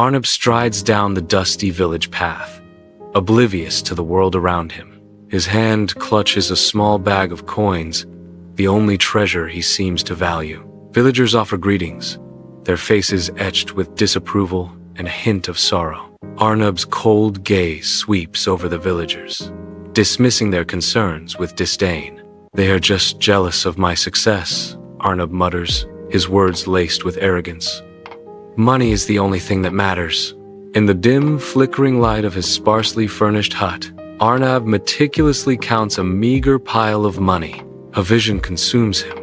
Arnav strides down the dusty village path, oblivious to the world around him. His hand clutches a small bag of coins, the only treasure he seems to value. Villagers offer greetings, their faces etched with disapproval and a hint of sorrow. Arnav's cold gaze sweeps over the villagers, dismissing their concerns with disdain. "They are just jealous of my success," Arnav mutters, his words laced with arrogance. Money is the only thing that matters. In the dim, flickering light of his sparsely furnished hut, Arnav meticulously counts a meager pile of money. A vision consumes him.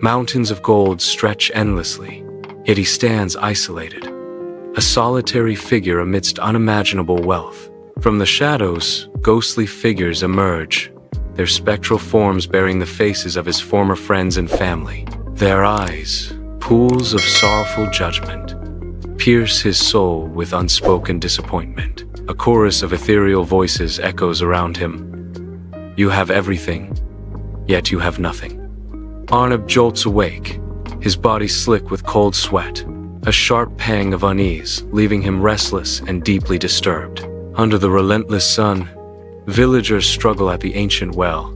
Mountains of gold stretch endlessly, yet he stands isolated, a solitary figure amidst unimaginable wealth. From the shadows, ghostly figures emerge, their spectral forms bearing the faces of his former friends and family. Their eyes, pools of sorrowful judgment, pierce his soul with unspoken disappointment. A chorus of ethereal voices echoes around him. "You have everything, yet you have nothing." Arnav jolts awake, his body slick with cold sweat, a sharp pang of unease, leaving him restless and deeply disturbed. Under the relentless sun, villagers struggle at the ancient well,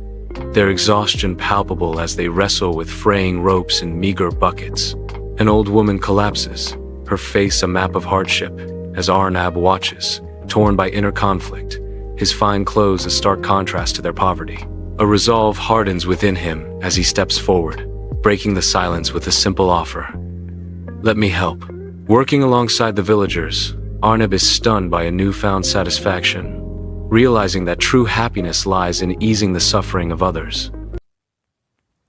their exhaustion palpable as they wrestle with fraying ropes and meager buckets. An old woman collapses, her face a map of hardship, as Arnav watches, torn by inner conflict, his fine clothes a stark contrast to their poverty. A resolve hardens within him as he steps forward, breaking the silence with a simple offer. "Let me help." Working alongside the villagers, Arnav is stunned by a newfound satisfaction, realizing that true happiness lies in easing the suffering of others.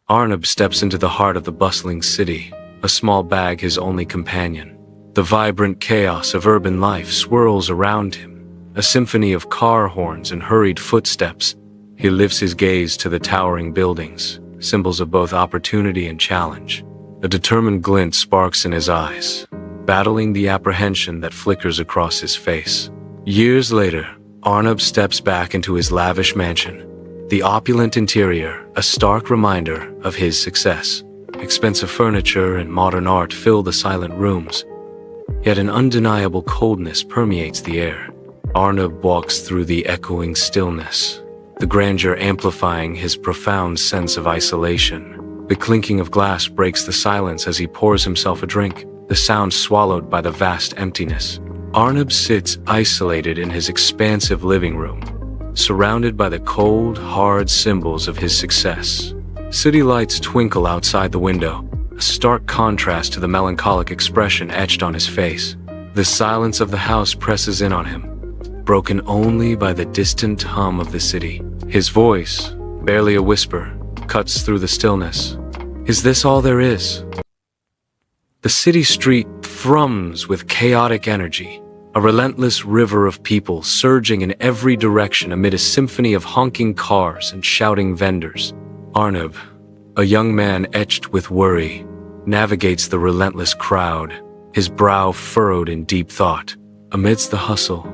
Arnav steps into the heart of the bustling city, a small bag his only companion. The vibrant chaos of urban life swirls around him, a symphony of car horns and hurried footsteps. He lifts his gaze to the towering buildings, symbols of both opportunity and challenge. A determined glint sparks in his eyes, battling the apprehension that flickers across his face. Years later, Arnav steps back into his lavish mansion, the opulent interior a stark reminder of his success. Expensive furniture and modern art fill the silent rooms, yet an undeniable coldness permeates the air. Arnav walks through the echoing stillness, the grandeur amplifying his profound sense of isolation. The clinking of glass breaks the silence as he pours himself a drink, the sound swallowed by the vast emptiness. Arnav sits isolated in his expansive living room, surrounded by the cold, hard symbols of his success. City lights twinkle outside the window, a stark contrast to the melancholic expression etched on his face. The silence of the house presses in on him, broken only by the distant hum of the city. His voice, barely a whisper, cuts through the stillness. "Is this all there is?" The city street thrums with chaotic energy, a relentless river of people surging in every direction amid a symphony of honking cars and shouting vendors. Arnav, a young man etched with worry, navigates the relentless crowd, his brow furrowed in deep thought. Amidst the hustle,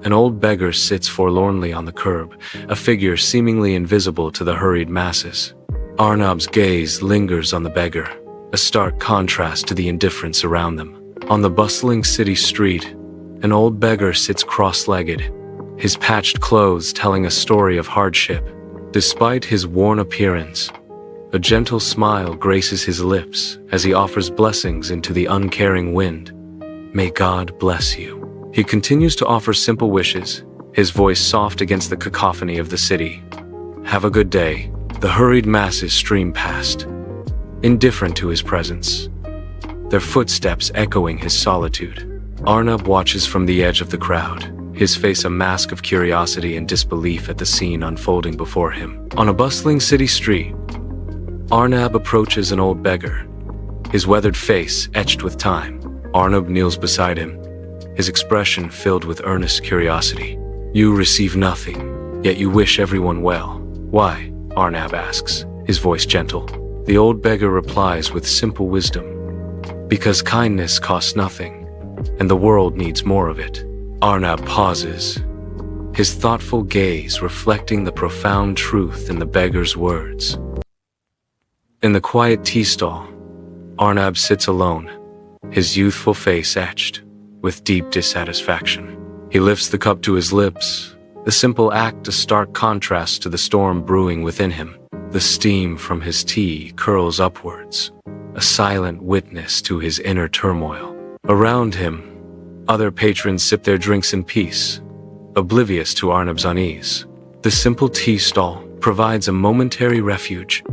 an old beggar sits forlornly on the curb, a figure seemingly invisible to the hurried masses. Arnav's gaze lingers on the beggar, a stark contrast to the indifference around them. On the bustling city street, an old beggar sits cross-legged, his patched clothes telling a story of hardship. Despite his worn appearance, a gentle smile graces his lips as he offers blessings into the uncaring wind. "May God bless you." He continues to offer simple wishes, his voice soft against the cacophony of the city. "Have a good day." The hurried masses stream past, indifferent to his presence, their footsteps echoing his solitude. Arnav watches from the edge of the crowd, his face a mask of curiosity and disbelief at the scene unfolding before him. On a bustling city street, Arnav approaches an old beggar, his weathered face etched with time. Arnav kneels beside him, his expression filled with earnest curiosity. "You receive nothing, yet you wish everyone well. Why?" Arnav asks, his voice gentle. The old beggar replies with simple wisdom. "Because kindness costs nothing, and the world needs more of it." Arnav pauses, his thoughtful gaze reflecting the profound truth in the beggar's words. In the quiet tea stall, Arnav sits alone, his youthful face etched, with deep dissatisfaction. He lifts the cup to his lips, the simple act a stark contrast to the storm brewing within him. The steam from his tea curls upwards, a silent witness to his inner turmoil. Around him, other patrons sip their drinks in peace, oblivious to Arnav's unease. The simple tea stall provides a momentary refuge,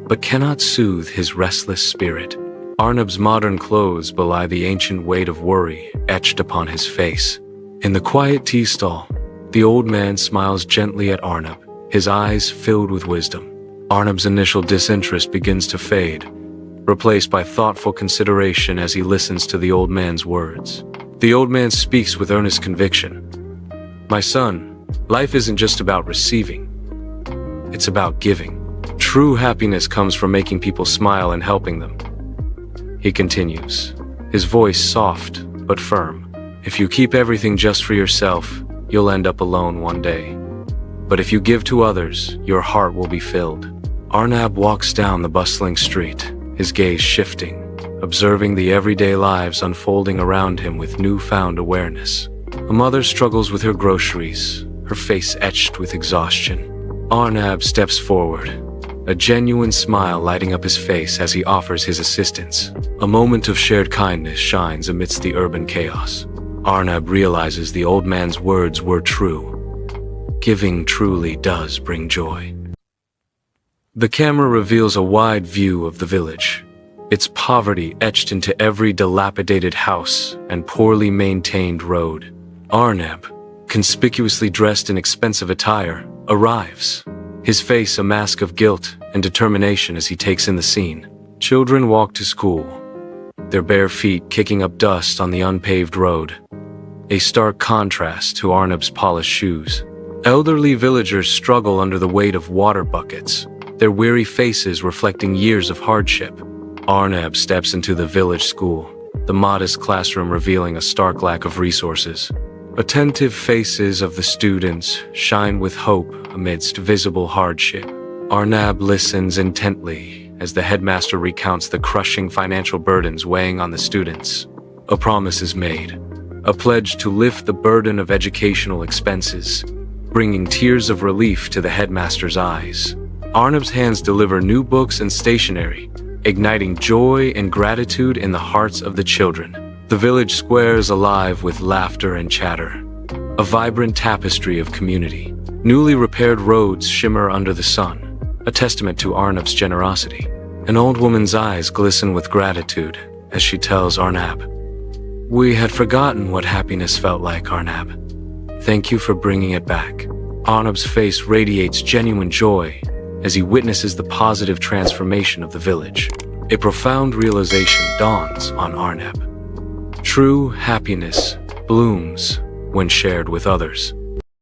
but cannot soothe his restless spirit. Arnav's modern clothes belie the ancient weight of worry etched upon his face. In the quiet tea stall, the old man smiles gently at Arnav, his eyes filled with wisdom. Arnav's initial disinterest begins to fade, replaced by thoughtful consideration as he listens to the old man's words. The old man speaks with earnest conviction. "My son, life isn't just about receiving. It's about giving. True happiness comes from making people smile and helping them." He continues, his voice soft but firm. "If you keep everything just for yourself, you'll end up alone one day. But if you give to others, your heart will be filled." Arnav walks down the bustling street, his gaze shifting, observing the everyday lives unfolding around him with newfound awareness. A mother struggles with her groceries, her face etched with exhaustion. Arnav steps forward, a genuine smile lighting up his face as he offers his assistance. A moment of shared kindness shines amidst the urban chaos. Arnav realizes the old man's words were true. Giving truly does bring joy. The camera reveals a wide view of the village, its poverty etched into every dilapidated house and poorly maintained road. Arnav, conspicuously dressed in expensive attire, arrives, his face a mask of guilt and determination as he takes in the scene. Children walk to school, their bare feet kicking up dust on the unpaved road, a stark contrast to Arnav's polished shoes. Elderly villagers struggle under the weight of water buckets, their weary faces reflecting years of hardship. Arnav steps into the village school, the modest classroom revealing a stark lack of resources. Attentive faces of the students shine with hope amidst visible hardship. Arnav listens intently as the headmaster recounts the crushing financial burdens weighing on the students. A promise is made, a pledge to lift the burden of educational expenses, bringing tears of relief to the headmaster's eyes. Arnav's hands deliver new books and stationery, igniting joy and gratitude in the hearts of the children. The village square is alive with laughter and chatter, a vibrant tapestry of community. Newly repaired roads shimmer under the sun, a testament to Arnav's generosity. An old woman's eyes glisten with gratitude as she tells Arnav, "We had forgotten what happiness felt like, Arnav. Thank you for bringing it back." Arnav's face radiates genuine joy as he witnesses the positive transformation of the village. A profound realization dawns on Arnav. True happiness blooms when shared with others.